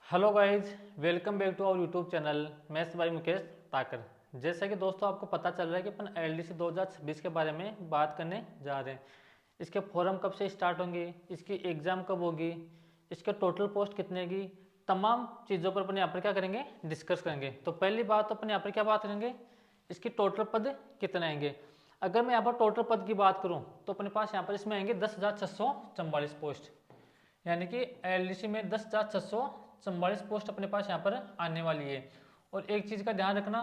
Hello guys, welcome back to our YouTube channel maths by Mukesh Takar. जैसा कि दोस्तों आपको पता चल रहा है कि अपन एलडीसी 2026 के बारे में बात करने जा रहे हैं। इसके फॉर्म कब से स्टार्ट होंगे, इसकी एग्ज़ाम कब होगी, इसके टोटल पोस्ट कितने की, तमाम चीज़ों पर अपन यहाँ पर क्या करेंगे, डिस्कस करेंगे। तो पहली बात तो अपन यहाँ पर क्या बात करेंगे, इसकी टोटल पद कितने आएंगे। अगर मैं यहाँ पर टोटल पद की बात करूँ तो अपने पास यहाँ पर इसमें आएंगे 10,644 पोस्ट, यानी कि एलडीसी में 10,644 पोस्ट अपने पास यहाँ पर आने वाली है। और एक चीज़ का ध्यान रखना,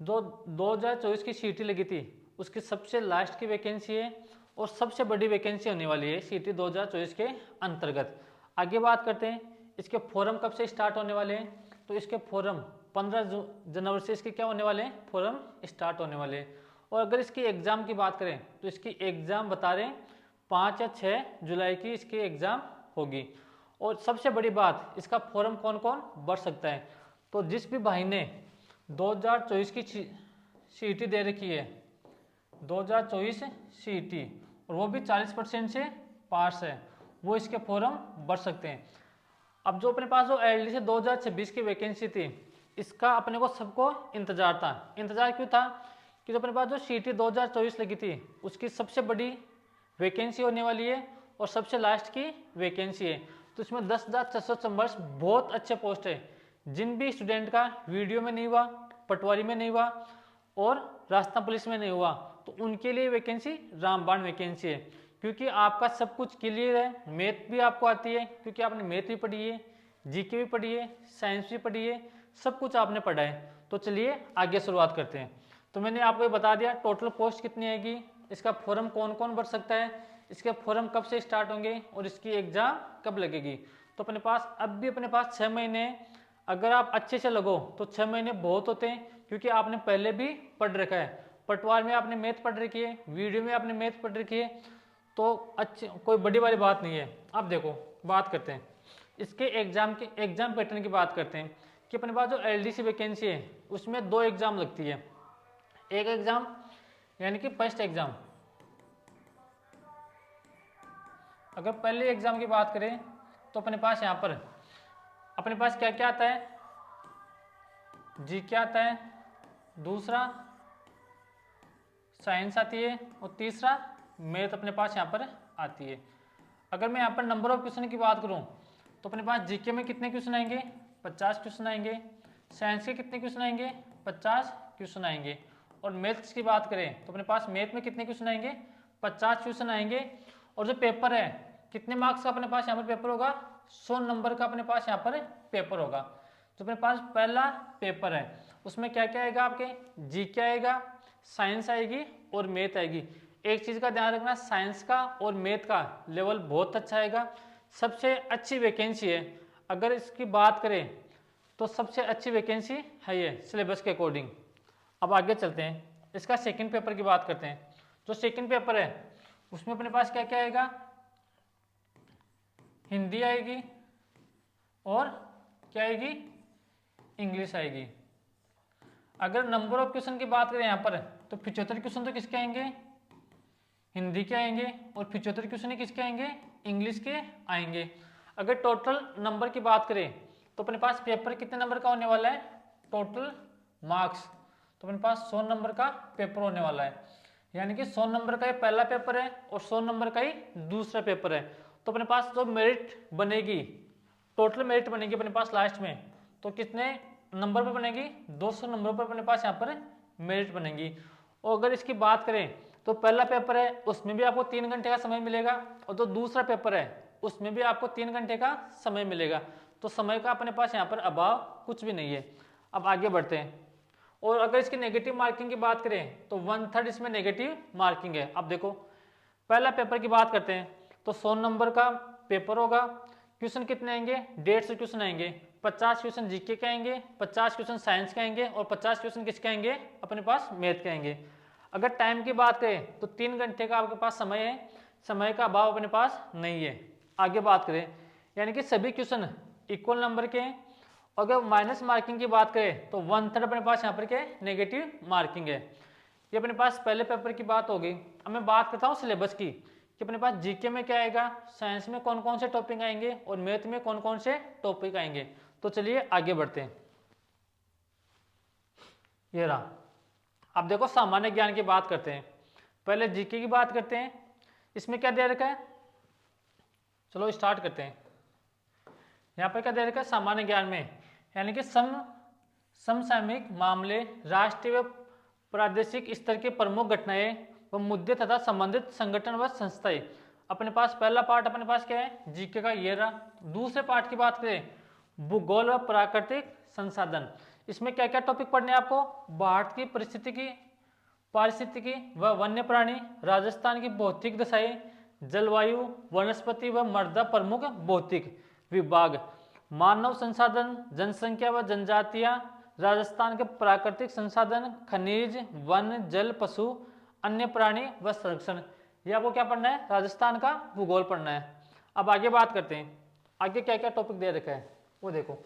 जो 2024 की सीटी लगी थी उसकी सबसे लास्ट की वैकेंसी है और सबसे बड़ी वैकेंसी होने वाली है सीटी 2024 के अंतर्गत। आगे बात करते हैं इसके फॉर्म कब से स्टार्ट होने वाले हैं। तो इसके फॉर्म 15 जनवरी से इसके क्या होने वाले हैं, फॉर्म स्टार्ट होने वाले हैं। और अगर इसकी एग्ज़ाम की बात करें तो इसकी एग्ज़ाम बता रहे हैं 5 या 6 जुलाई की इसकी एग्ज़ाम होगी। और सबसे बड़ी बात, इसका फॉर्म कौन कौन भर सकता है। तो जिस भी भाई ने 2024 की सीईटी दे रखी है, 2024 सीईटी, और वो भी 40% से पास है, वो इसके फॉर्म भर सकते हैं। अब जो अपने पास जो एलडी से 2026 की वैकेंसी थी, इसका अपने को सबको इंतजार था। इंतजार क्यों था कि जो अपने पास जो सीईटी 2024 लगी थी उसकी सबसे बड़ी वैकेंसी होने वाली है और सबसे लास्ट की वैकेंसी है। तो इसमें 10,644 बहुत अच्छे पोस्ट है। जिन भी स्टूडेंट का वीडियो में नहीं हुआ, पटवारी में नहीं हुआ और राजस्थान पुलिस में नहीं हुआ, तो उनके लिए वैकेंसी रामबाण वैकेंसी है। क्योंकि आपका सब कुछ क्लियर है, मैथ भी आपको आती है क्योंकि आपने मैथ भी पढ़ी है, जीके भी पढ़ी है, साइंस भी पढ़ी है, सब कुछ आपने पढ़ा है। तो चलिए आगे शुरुआत करते हैं। तो मैंने आपको ये बता दिया टोटल पोस्ट कितनी आएगी, इसका फॉर्म कौन कौन भर सकता है, इसके फॉर्म कब से स्टार्ट होंगे और इसकी एग्जाम कब लगेगी। तो अपने पास अब भी अपने पास 6 महीने, अगर आप अच्छे से लगो तो 6 महीने बहुत होते हैं क्योंकि आपने पहले भी पढ़ रखा है। पटवार में आपने मैथ पढ़ रखी है, वीडियो में आपने मैथ पढ़ रखी है, तो अच्छी कोई बड़ी वाली बात नहीं है। अब देखो बात करते हैं इसके एग्जाम पैटर्न की बात करते हैं कि अपने पास जो एलडीसी वैकेंसी है उसमें 2 एग्जाम लगती है। एक एग्जाम यानी कि फर्स्ट एग्जाम, अगर पहले एग्जाम की बात करें तो अपने पास यहाँ पर अपने पास क्या क्या आता है, जी क्या आता है, दूसरा साइंस आती है और तीसरा मैथ अपने पास यहाँ पर आती है। अगर मैं यहाँ पर नंबर ऑफ क्वेश्चन की बात करूँ तो अपने पास जीके में कितने क्वेश्चन आएंगे, 50 क्वेश्चन आएंगे। साइंस के कितने क्वेश्चन आएंगे, 50 क्वेश्चन आएंगे। और मैथ्स की बात करें तो अपने पास मैथ में कितने क्वेश्चन आएंगे, 50 क्वेश्चन आएंगे। और जो पेपर है कितने मार्क्स का अपने पास यहाँ पर पेपर होगा, 100 नंबर का अपने पास यहाँ पर पेपर होगा। जो अपने पास पहला पेपर है उसमें क्या क्या आएगा, आपके जीके आएगा, साइंस आएगी और मैथ आएगी। एक चीज़ का ध्यान रखना, साइंस का और मैथ का लेवल बहुत अच्छा आएगा। सबसे अच्छी वैकेंसी है, अगर इसकी बात करें तो सबसे अच्छी वैकेंसी है ये सिलेबस के अकॉर्डिंग। अब आगे चलते हैं, इसका सेकंड पेपर की बात करते हैं। जो सेकंड पेपर है उसमें अपने पास क्या क्या आएगा, हिंदी आएगी और क्या आएगी, इंग्लिश आएगी। अगर नंबर ऑफ क्वेश्चन की बात करें यहाँ पर तो 75 क्वेश्चन तो किसके आएंगे, हिंदी के आएंगे, और 75 क्वेश्चन किसके आएंगे, इंग्लिश के आएंगे। अगर टोटल नंबर की बात करें तो अपने पास पेपर कितने नंबर का होने वाला है, टोटल मार्क्स, तो अपने पास 100 नंबर का पेपर होने वाला है। यानी कि 100 नंबर का ये पहला पेपर है और 100 नंबर का ही दूसरा पेपर है। तो अपने पास जो मेरिट बनेगी, टोटल मेरिट बनेगी अपने पास लास्ट में, तो कितने नंबर पर बनेगी, 200 नंबर पर अपने पास यहाँ पर मेरिट बनेगी। और अगर इसकी बात करें तो पहला पेपर है उसमें भी आपको 3 घंटे का समय मिलेगा और जो दूसरा पेपर है उसमें भी आपको 3 घंटे का समय मिलेगा। तो समय का अपने पास यहाँ पर अभाव कुछ भी नहीं है। अब आगे बढ़ते हैं, और अगर इसकी नेगेटिव मार्किंग की बात करें तो 1/3 इसमें नेगेटिव मार्किंग है। अब देखो पहला पेपर की बात करते हैं तो 100 नंबर का पेपर होगा। क्वेश्चन कितने आएंगे, 150 क्वेश्चन आएंगे। 50 क्वेश्चन जीके के आएंगे, 50 क्वेश्चन साइंस के आएंगे और 50 क्वेश्चन किसके आएंगे, अपने पास मैथ के आएंगे। अगर टाइम की बात करें तो 3 घंटे का आपके पास समय है, समय का अभाव अपने पास नहीं है। आगे बात करें यानी कि सभी क्वेश्चन इक्वल नंबर के हैं। अगर माइनस मार्किंग की बात करें तो 1/3 अपने पास यहाँ पर क्या नेगेटिव मार्किंग है। ये अपने पास पहले पेपर की बात होगी। अब मैं बात करता हूँ सिलेबस की कि अपने पास जीके में क्या आएगा, साइंस में कौन कौन से टॉपिक आएंगे और मैथ में कौन कौन से टॉपिक आएंगे। तो चलिए आगे बढ़ते हैं। ये रहा। अब देखो सामान्य ज्ञान की बात करते हैं, पहले जीके की बात करते हैं। इसमें क्या दे रखा है, चलो स्टार्ट करते हैं। यहाँ पर क्या दे रखा है सामान्य ज्ञान में, यानी कि समसामयिक मामले, राष्ट्रीय व प्रादेशिक स्तर के प्रमुख घटनाएं व मुद्दे तथा संबंधित संगठन व संस्थाएं। अपने पास पहला पार्ट अपने पास क्या है, जीके का ये रहा। दूसरे पार्ट की बात करें, भूगोल व प्राकृतिक संसाधन। इसमें क्या क्या टॉपिक पढ़ने हैं आपको, भारत की पारिस्थितिकी व वन्य प्राणी, राजस्थान की भौतिक दशाएं, जलवायु, वनस्पति व मृदा प्रमुख भौतिक विभाग, मानव संसाधन, जनसंख्या व जनजातियां, राजस्थान के प्राकृतिक संसाधन, खनिज, वन, जल, पशु, अन्य प्राणी व संरक्षण। ये आपको क्या पढ़ना है, राजस्थान का भूगोल पढ़ना है। अब आगे बात करते हैं, आगे क्या क्या टॉपिक दे रखा है वो देखो।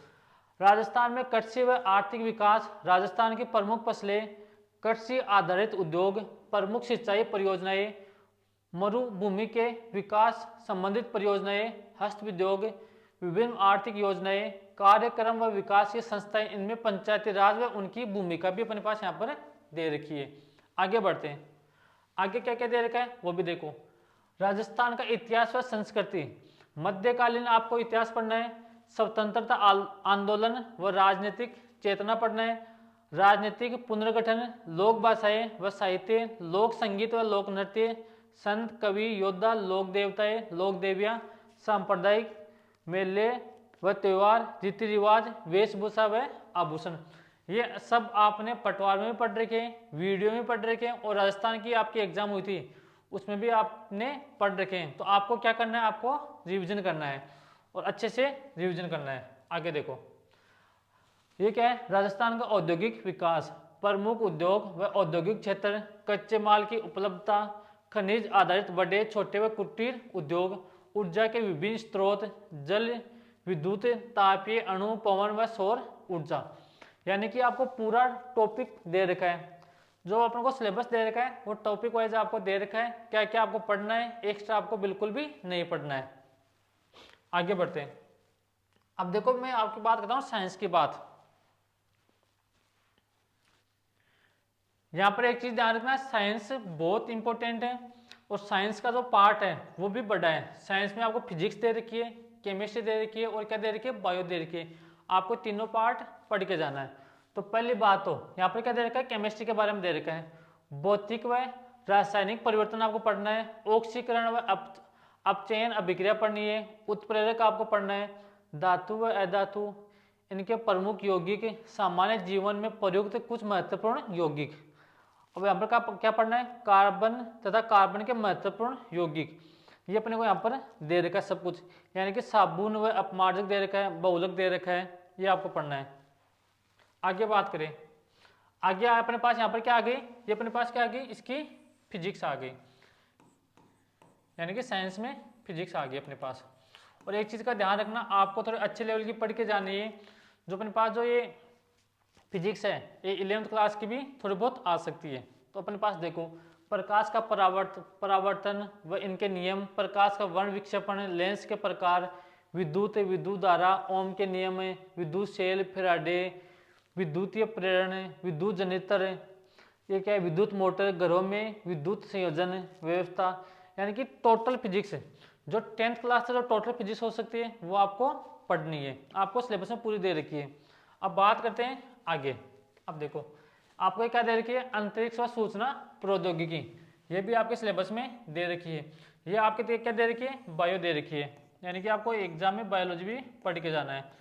राजस्थान में कृषि व आर्थिक विकास, राजस्थान की प्रमुख फसलें, कृषि आधारित उद्योग, प्रमुख सिंचाई परियोजनाएं, मरुभूमि के विकास संबंधित परियोजनाएं, हस्त उद्योग, विभिन्न आर्थिक योजनाएं, कार्यक्रम व विकास की संस्थाएं, इनमें पंचायती राज व उनकी भूमिका भी अपने पास यहाँ पर दे रखी है। आगे बढ़ते हैं, आगे क्या क्या दे रखा है वो भी देखो। राजस्थान का इतिहास व संस्कृति, मध्यकालीन आपको इतिहास पढ़ना है, स्वतंत्रता आंदोलन व राजनीतिक चेतना पढ़ना है, राजनीतिक पुनर्गठन, लोक भाषाएं व साहित्य, लोक संगीत व लोक नृत्य, संत कवि योद्धा, लोक देवताएं, लोक देवियां, सांप्रदायिक मेले व त्योहार, रीति रिवाज, वेशभूषा व आभूषण। ये सब आपने पटवार में भी पढ़ रखे हैं, वीडियो में पढ़ रखे हैं, और राजस्थान की आपकी एग्जाम हुई थी उसमें भी आपने पढ़ रखे हैं। तो आपको क्या करना है, आपको रिवीजन करना है और अच्छे से रिवीजन करना है। आगे देखो, ये क्या है, राजस्थान का औद्योगिक विकास, प्रमुख उद्योग व औद्योगिक क्षेत्र, कच्चे माल की उपलब्धता, खनिज आधारित बड़े छोटे व कुटीर उद्योग, ऊर्जा के विभिन्न स्रोत, जल विद्युत, तापीय, अणु, पवन व सौर ऊर्जा। यानी कि आपको पूरा टॉपिक दे रखा है, जो अपन को सिलेबस दे रखा है वो टॉपिक वाइज आपको दे रखा है, क्या क्या आपको पढ़ना है, एक्स्ट्रा आपको बिल्कुल भी नहीं पढ़ना है। आगे बढ़ते हैं। अब देखो मैं आपकी बात करता हूँ साइंस की बात। यहाँ पर एक चीज ध्यान रखना, साइंस बहुत इंपॉर्टेंट है और साइंस का जो पार्ट है वो भी बड़ा है। साइंस में आपको फिजिक्स दे रखी है, केमिस्ट्री दे रखी है और क्या दे रखी है, बायो दे रखी है। आपको तीनों पार्ट पढ़ के जाना है। तो पहली बात तो यहाँ पर क्या दे रखा है, केमिस्ट्री के बारे में दे रखा है, भौतिक व रासायनिक परिवर्तन आपको पढ़ना है, ऑक्सीकरण व अपचयन अभिक्रिया पढ़नी है, उत्प्रेरक आपको पढ़ना है, धातु व अधातु, इनके प्रमुख यौगिक, सामान्य जीवन में प्रयुक्त कुछ महत्वपूर्ण यौगिक। अब यहाँ पर क्या पढ़ना है, कार्बन तथा कार्बन के महत्वपूर्ण यौगिक, ये अपने को यहाँ पर दे रखा है सब कुछ। यानी कि साबुन व अपमार्जक दे रखा है, बहुलक दे रखा है, ये आपको पढ़ना है। आगे बात करें, आगे अपने पास यहाँ पर क्या आ गई, ये अपने पास क्या आ गई, इसकी फिजिक्स आ गई, यानी कि साइंस में फिजिक्स आ गई अपने पास। और एक चीज़ का ध्यान रखना, आपको थोड़े अच्छे लेवल की पढ़ के जानी है। जो अपने पास जो ये फिजिक्स है ये 11th क्लास की भी थोड़ी बहुत आ सकती है। तो अपने पास देखो, प्रकाश का परावर्तन व इनके नियम, प्रकाश का वर्ण विक्षेपण, लेंस के प्रकार, विद्युत धारा, ओम के नियम, विद्युत सेल, फैराडे, विद्युतीय प्रेरण, विद्युत जनित्र, ये क्या है, विद्युत मोटर, घरों में विद्युत संयोजन व्यवस्था। यानी कि टोटल फिजिक्स जो 10th क्लास से जो टोटल फिजिक्स हो सकती है वो आपको पढ़नी है, आपको सिलेबस में पूरी दे रखी है। अब बात करते हैं आगे। अब देखो आपको क्या दे रखी है, अंतरिक्ष व सूचना प्रौद्योगिकी, ये भी आपके सिलेबस में दे रखी है। ये आपके क्या दे रखी है, बायो दे रखी है, यानी कि आपको एग्जाम में बायोलॉजी भी पढ़ के जाना है।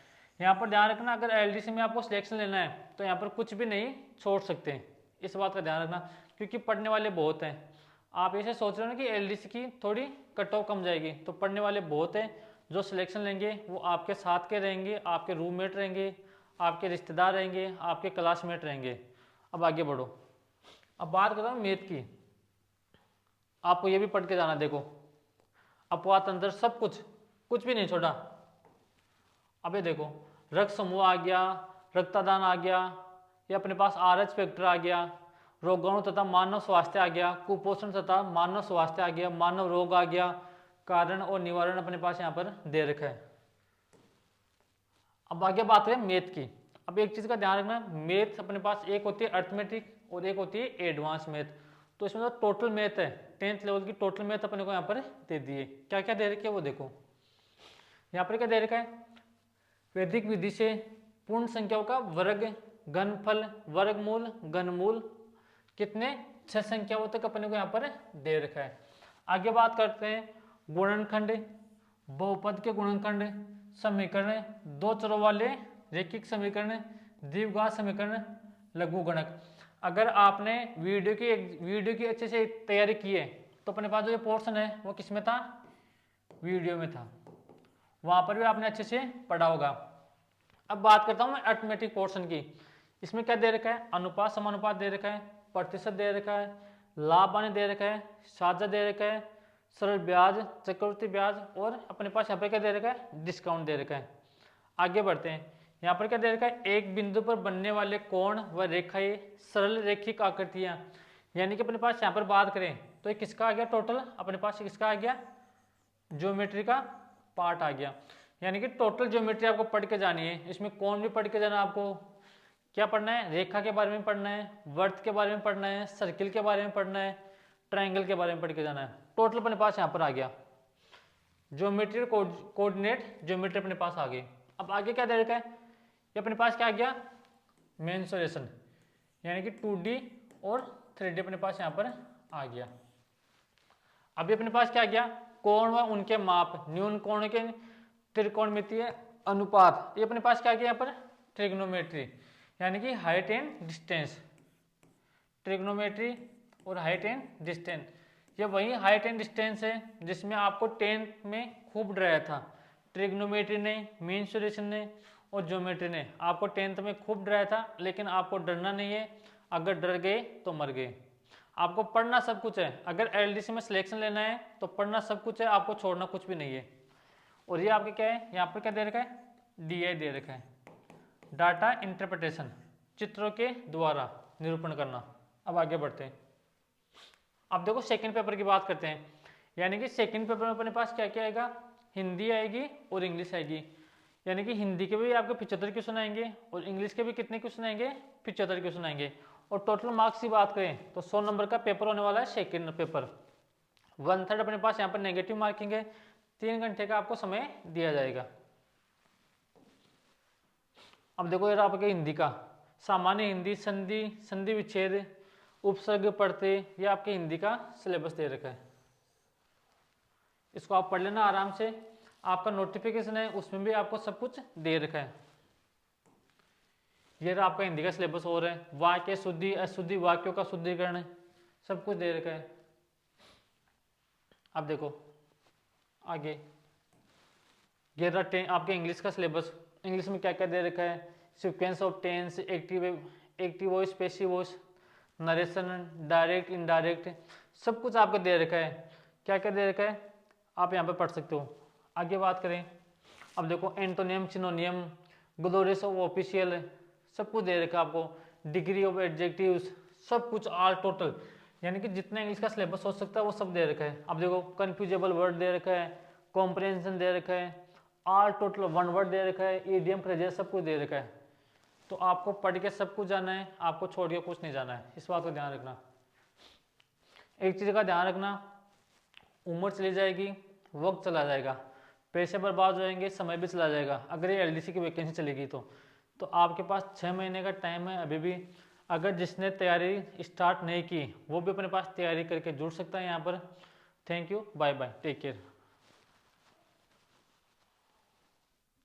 यहाँ पर ध्यान रखना, अगर एलडीसी में आपको सिलेक्शन लेना है तो यहाँ पर कुछ भी नहीं छोड़ सकते, इस बात का ध्यान रखना, क्योंकि पढ़ने वाले बहुत हैं। आप ऐसे सोच रहे हो ना कि एलडीसी की थोड़ी कट ऑफ कम जाएगी, तो पढ़ने वाले बहुत हैं। जो सिलेक्शन लेंगे वो आपके साथ के रहेंगे, आपके रूममेट रहेंगे, आपके रिश्तेदार रहेंगे, आपके क्लासमेट रहेंगे। अब आगे बढ़ो, अब बात करता हूँ मैथ की। आपको ये भी पढ़ के जाना, देखो अपवाद तंत्र सब कुछ भी नहीं छोड़ा। अब ये देखो रक्त समूह आ गया, रक्तदान आ गया, ये अपने पास RH फैक्टर आ गया, रोगाणु तथा मानव स्वास्थ्य आ गया, कुपोषण तथा मानव स्वास्थ्य आ गया, मानव रोग आ गया, कारण और निवारण अपने पास यहाँ पर दे रखा है। अब आगे बात करें मैथ की। अब एक चीज़ का ध्यान रखना, मैथ अपने पास एक होती है अर्थमेटिक और एक होती है एडवांस मैथ। तो इसमें जो टोटल मैथ है 10th लेवल की टोटल मैथ अपने को यहाँ पर दे दी है। क्या क्या दे रखी है वो देखो। यहाँ पर क्या दे रखा है, वैदिक विधि से पूर्ण संख्याओं का वर्ग, घनफल, वर्गमूल, घनमूल, कितने 6 संख्याओं तक अपने को यहाँ पर दे रखा है। आगे बात करते हैं गुणनखंड, बहुपद के गुणनखंड, समीकरण, दो चरों वाले रैखिक समीकरण, द्विघात समीकरण, लघुगणक। अगर आपने वीडियो की अच्छे से तैयारी की है तो अपने पास जो ये पोर्शन है वो किस में था, वीडियो में था, वहां पर भी आपने अच्छे से पढ़ा होगा। अब बात करता हूं मैं अर्थमेटिक पोर्शन की। इसमें क्या दे रखा है, अनुपात समानुपात दे रखा है, प्रतिशत दे रखा है, लाभ हानि दे रखा है, साझा दे रखा है, सरल ब्याज, चक्रवृद्धि ब्याज, और अपने पास यहाँ पर क्या दे रखा है, डिस्काउंट दे रखा है। आगे बढ़ते हैं, यहाँ पर क्या दे रखा है, एक बिंदु पर बनने वाले कोण व रेखाएं सरल रेखिक आकृतियां। यानी कि अपने पास यहाँ पर बात करें तो ये किसका आ गया, टोटल अपने पास किसका आ गया, ज्योमेट्री का पार्ट आ गया। यानी कि टोटल ज्योमेट्री आपको पढ़ के जानी है। इसमें कोण भी पढ़ के जाना, आपको क्या पढ़ना है, रेखा के बारे में पढ़ना है, वर्त के बारे में पढ़ना है, सर्किल के बारे में पढ़ना है, ट्रायंगल के बारे में पढ़ के जाना है। टोटल अपने पास यहाँ पर आ गया, ज्योमेट्री कोऑर्डिनेट ज्योमेट्री अपने पास आ गई। अब आगे क्या दे रखा है, ये अपने पास क्या आ गया, मेंसुरेशन, यानी कि 2D और 3D अपने पास यहाँ पर आ गया। अभी अपने पास क्या आ गया, कोण व उनके माप, न्यून कोण के त्रिकोणमितीय अनुपात, ये अपने पास क्या आ गया यहाँ पर, ट्रिग्नोमेट्री, यानी कि हाइट एंड डिस्टेंस, ट्रिग्नोमेट्री और हाइट एंड डिस्टेंस। ये वही हाइट एंड डिस्टेंस है जिसमें आपको 10th में खूब डराया था। ट्रिग्नोमेट्री ने, मेंसुरेशन ने और ज्योमेट्री ने आपको 10th में खूब डराया था, लेकिन आपको डरना नहीं है। अगर डर गए तो मर गए। आपको पढ़ना सब कुछ है, अगर एलडीसी में सिलेक्शन लेना है तो पढ़ना सब कुछ है, आपको छोड़ना कुछ भी नहीं है। और ये आपके क्या है, यहाँ पर क्या दे रखा है, डीआई दे रखा है, डाटा इंटरप्रिटेशन, चित्रों के द्वारा निरूपण करना। अब आगे बढ़ते हैं, अब देखो सेकंड पेपर की बात करते हैं। यानी कि सेकंड पेपर में अपने पास क्या क्या आएगा, हिंदी आएगी और इंग्लिश आएगी। यानी कि हिंदी के भी आपके 75 क्वेश्चन आएंगे और इंग्लिश के भी कितने क्वेश्चन आएंगे, 75 क्वेश्चन आएंगे। और टोटल मार्क्स की बात करें तो 100 नंबर का पेपर होने वाला है सेकंड पेपर। 1/3 अपने पास यहाँ पर नेगेटिव मार्किंग है, 3 घंटे का आपको समय दिया जाएगा। अब देखो यार आपके हिंदी का सामान्य हिंदी, संधि, संधि विच्छेद, उपसर्ग, पढ़ते, ये आपके हिंदी का सिलेबस दे रखा है। इसको आप पढ़ लेना आराम से। आपका नोटिफिकेशन है उसमें भी आपको सब कुछ दे रखा है। ये रहा आपका हिंदी का सिलेबस हो रहा है, वाक्य शुद्धि, अशुद्धि, वाक्यों का शुद्धिकरण, सब कुछ दे रखा है। अब देखो आगे, ये रहा आपके इंग्लिश का सिलेबस। इंग्लिश में क्या क्या दे रखा है, sequence of tense, active voice, passive voice, narration, direct, indirect, सब कुछ आपको दे रखा है। क्या क्या दे रखा है आप यहाँ पे पढ़ सकते हो। आगे बात करें, अब देखो एंटोनियम, सिनोनियम, ग्लोरियस ऑफ ऑफिशियल, सब कुछ दे रखा है आपको। डिग्री ऑफ एडजेक्टिव्स, सब कुछ ऑल टोटल, यानी कि जितना इंग्लिश का सिलेबस हो सकता है वो सब दे रखा है। अब देखो कन्फ्यूजेबल वर्ड दे रखा है, कॉम्प्रिहेंशन दे रखा है, ऑल टोटल 1 वर्ड दे रखा है, ईडियम, फ्रेजेस, सब कुछ दे रखा है। तो आपको पढ़ के सब कुछ जाना है, आपको छोड़ के कुछ नहीं जाना है, इस बात का ध्यान रखना। एक चीज़ का ध्यान रखना, उम्र चली जाएगी, वक्त चला जाएगा, पैसे बर्बाद हो जाएंगे, समय भी चला जाएगा अगर ये एलडीसी की वैकेंसी चलेगी तो आपके पास 6 महीने का टाइम है अभी भी। अगर जिसने तैयारी स्टार्ट नहीं की वो भी अपने पास तैयारी करके जुड़ सकता है यहाँ पर। Thank you, bye bye, take care.